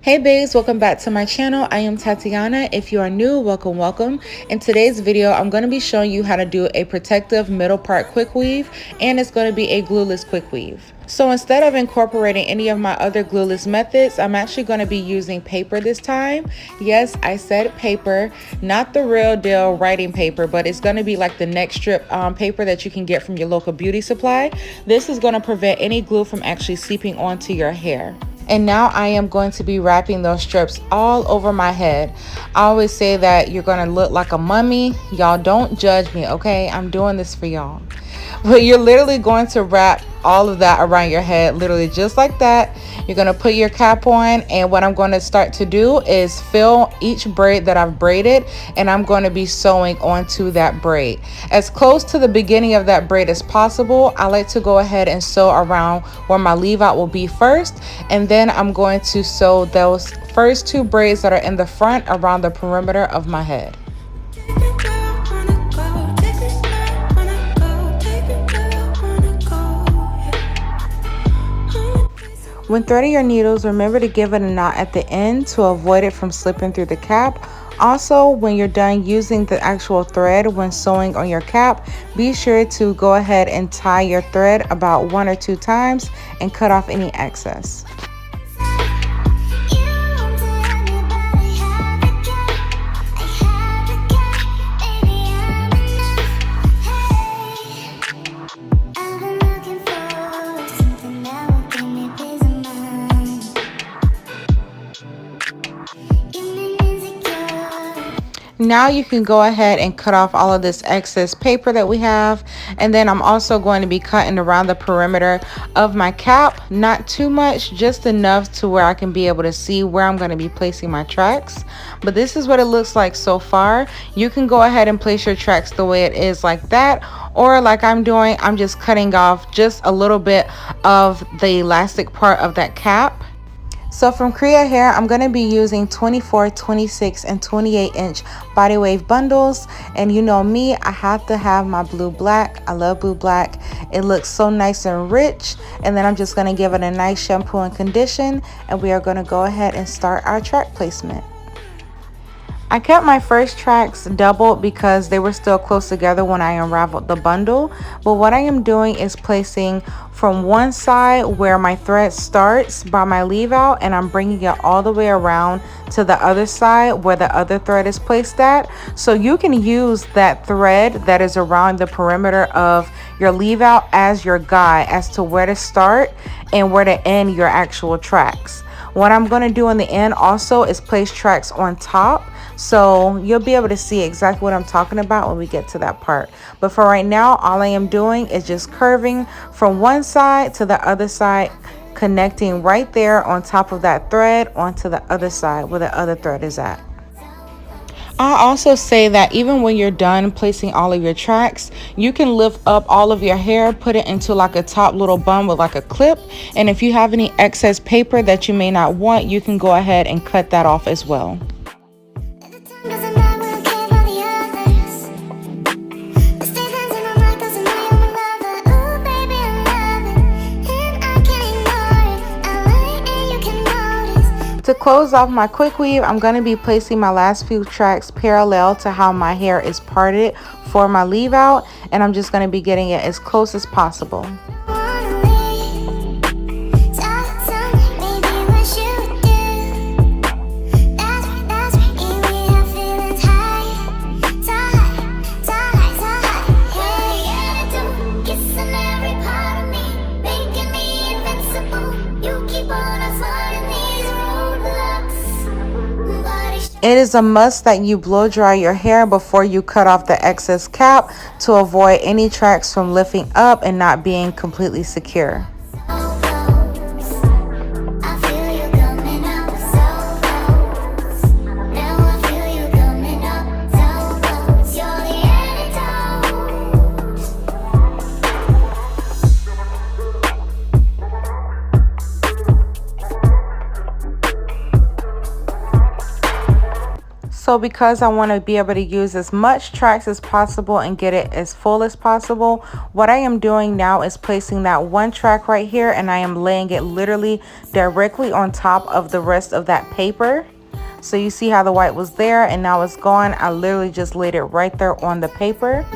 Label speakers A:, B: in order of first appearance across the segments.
A: Hey babes, welcome back to my channel. I am Tatiana. If you are new, welcome. In today's video, I'm going to be showing you how to do a protective middle part quick weave, and it's going to be a glueless quick weave. So instead of incorporating any of my other glueless methods, I'm actually going to be using paper this time. Yes, I said paper, not the real deal writing paper, but it's going to be like the next strip paper that you can get from your local beauty supply. This is going to prevent any glue from actually seeping onto your hair. And now I am going to be wrapping those strips all over my head. I always say that you're going to look like a mummy. Y'all don't judge me, okay? I'm doing this for y'all. But you're literally going to wrap all of that around your head, literally just like that. You're going to put your cap on, and what I'm going to start to do is fill each braid that I've braided, and I'm going to be sewing onto that braid. As close to the beginning of that braid as possible, I like to go ahead and sew around where my leave out will be first, and then I'm going to sew those first two braids that are in the front around the perimeter of my head. When threading your needles, remember to give it a knot at the end to avoid it from slipping through the cap. Also, when you're done using the actual thread when sewing on your cap, be sure to go ahead and tie your thread about 1 or 2 times and cut off any excess. Now you can go ahead and cut off all of this excess paper that we have, and then I'm also going to be cutting around the perimeter of my cap. Not too much, just enough to where I can be able to see where I'm going to be placing my tracks. But this is what it looks like so far. You can go ahead and place your tracks the way it is like that, or like I'm doing, I'm just cutting off just a little bit of the elastic part of that cap. So from Kriyya Hair, I'm going to be using 24, 26, and 28 inch body wave bundles. And you know me, I have to have my blue black. I love blue black. It looks so nice and rich. And then I'm just going to give it a nice shampoo and condition. And we are going to go ahead and start our track placement. I kept my first tracks doubled because they were still close together when I unraveled the bundle. But what I am doing is placing from one side where my thread starts by my leave out, and I'm bringing it all the way around to the other side where the other thread is placed at. So you can use that thread that is around the perimeter of your leave out as your guide as to where to start and where to end your actual tracks. What I'm going to do in the end also is place tracks on top, so you'll be able to see exactly what I'm talking about when we get to that part. But for right now, all I am doing is just curving from one side to the other side, connecting right there on top of that thread onto the other side where the other thread is at. I'll also say that even when you're done placing all of your tracks, you can lift up all of your hair, put it into like a top little bun with like a clip. And if you have any excess paper that you may not want, you can go ahead and cut that off as well. To close off my quick weave, I'm going to be placing my last few tracks parallel to how my hair is parted for my leave out, and I'm just going to be getting it as close as possible. It is a must that you blow dry your hair before you cut off the excess cap to avoid any tracks from lifting up and not being completely secure. So because I want to be able to use as much tracks as possible and get it as full as possible, what I am doing now is placing that one track right here, and I am laying it literally directly on top of the rest of that paper. So you see how the white was there and now it's gone. I literally just laid it right there on the paper.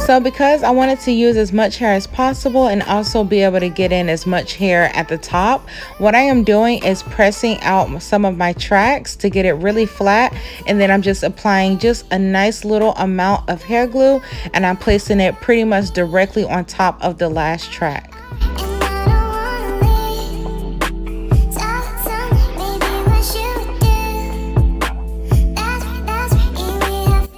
A: So because I wanted to use as much hair as possible and also be able to get in as much hair at the top, what I am doing is pressing out some of my tracks to get it really flat, and then I'm just applying just a nice little amount of hair glue, and I'm placing it pretty much directly on top of the last track.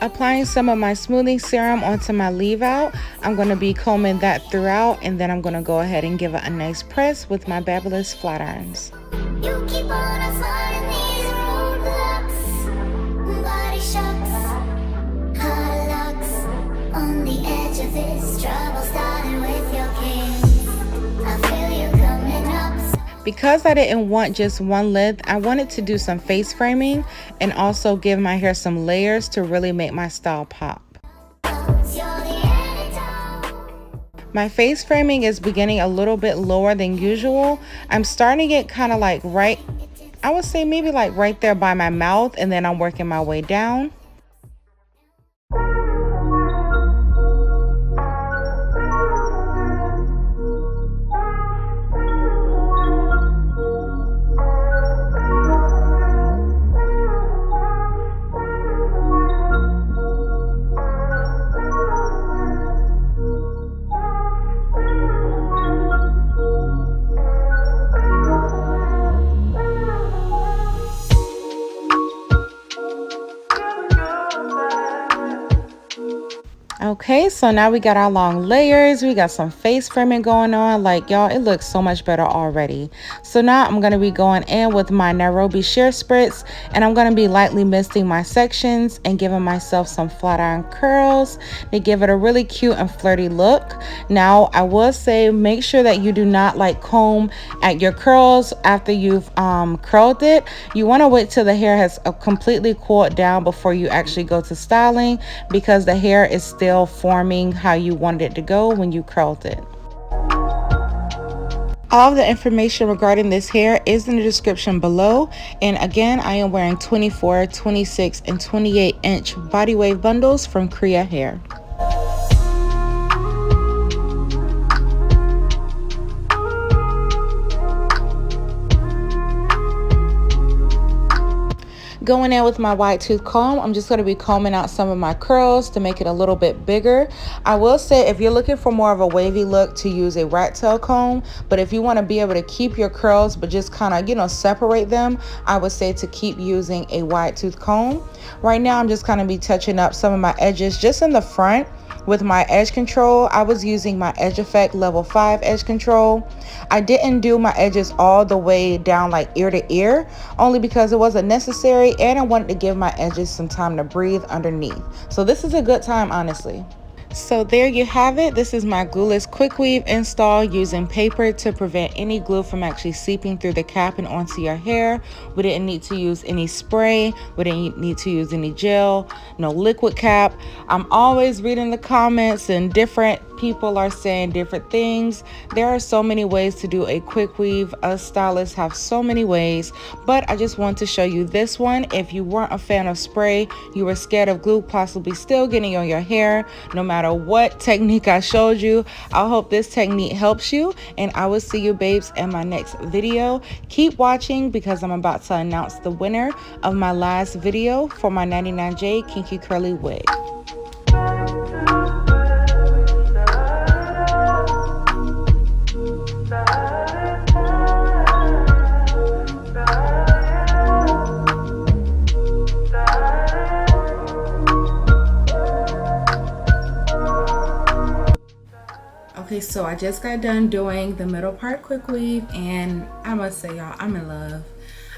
A: Applying some of my smoothing serum onto my leave out, I'm going to be combing that throughout, and then I'm going to go ahead and give it a nice press with my Babyless flat irons. You keep on sliding these roadblocks, body shocks, hard locks, on the edge of this trouble starting with your king. I feel you coming up. Because I didn't want just one length, I wanted to do some face framing and also give my hair some layers to really make my style pop. My face framing is beginning a little bit lower than usual. I'm starting it kind of like right, I would say maybe like right there by my mouth, and then I'm working my way down. Okay, so now we got our long layers, we got some face framing going on. Like, y'all, it looks so much better already. So now I'm going to be going in with my Nairobi shear spritz, and I'm going to be lightly misting my sections and giving myself some flat iron curls to give it a really cute and flirty look. Now I will say, make sure that you do not like comb at your curls after you've curled it. You want to wait till the hair has completely cooled down before you actually go to styling, because the hair is still forming how you wanted it to go when you curled it. All of the information regarding this hair is in the description below, and again, I am wearing 24, 26, and 28 inch body wave bundles from Kriyya Hair. Going in with my wide tooth comb, I'm just going to be combing out some of my curls to make it a little bit bigger. I will say, if you're looking for more of a wavy look, to use a rat tail comb, but if you want to be able to keep your curls but just kind of, you know, separate them, I would say to keep using a wide tooth comb. Right now I'm just going to be touching up some of my edges just in the front with my edge control. I was using my Edge Effect level 5 edge control. I didn't do my edges all the way down like ear to ear, only because it wasn't necessary, and I wanted to give my edges some time to breathe underneath. So this is a good time, honestly. So there you have it. This is my glueless quick weave install using paper to prevent any glue from actually seeping through the cap and onto your hair. We didn't need to use any spray. We didn't need to use any gel, no liquid cap. I'm always reading the comments, and different people are saying different things. There are so many ways to do a quick weave. Us stylists have so many ways, but I just want to show you this one. If you weren't a fan of spray, you were scared of glue possibly still getting on your hair, no matter what technique I showed you, I hope this technique helps you, and I will see you babes in my next video. Keep watching, because I'm about to announce the winner of my last video for my 99J Kinky Curly Wig. Okay, so I just got done doing the middle part quick weave, and I must say, y'all, I'm in love.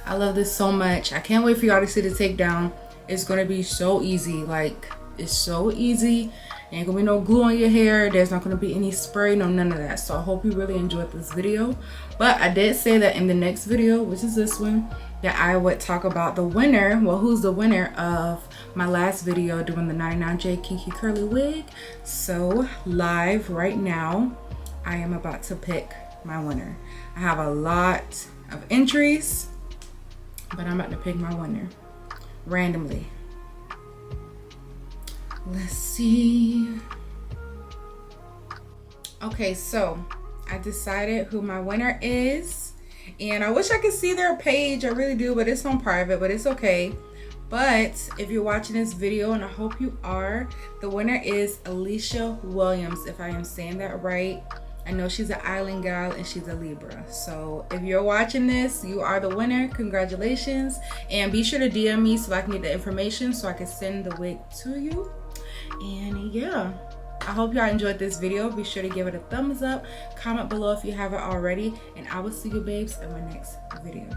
A: I love this so much. I can't wait for y'all to see the takedown. It's gonna be so easy. Like, it's so easy, Ain't gonna be no glue on your hair. There's not gonna be any spray, no none of that. So I hope you really enjoyed this video. But I did say that in the next video, which is this one, that I would talk about the winner. Well, who's the winner of my last video doing the 99J Kinky Curly Wig. So live right now, I am about to pick my winner. I have a lot of entries, but I'm about to pick my winner randomly. Let's see. Okay, so I decided who my winner is, and I wish I could see their page. I really do, but it's on private, but it's okay. But if you're watching this video, and I hope you are, the winner is Alicia Williams, if I am saying that right. I know she's an island gal and she's a Libra. So if you're watching this, you are the winner. Congratulations. And be sure to DM me so I can get the information so I can send the wig to you. And yeah, I hope y'all enjoyed this video. Be sure to give it a thumbs up. Comment below if you haven't already. And I will see you babes in my next video.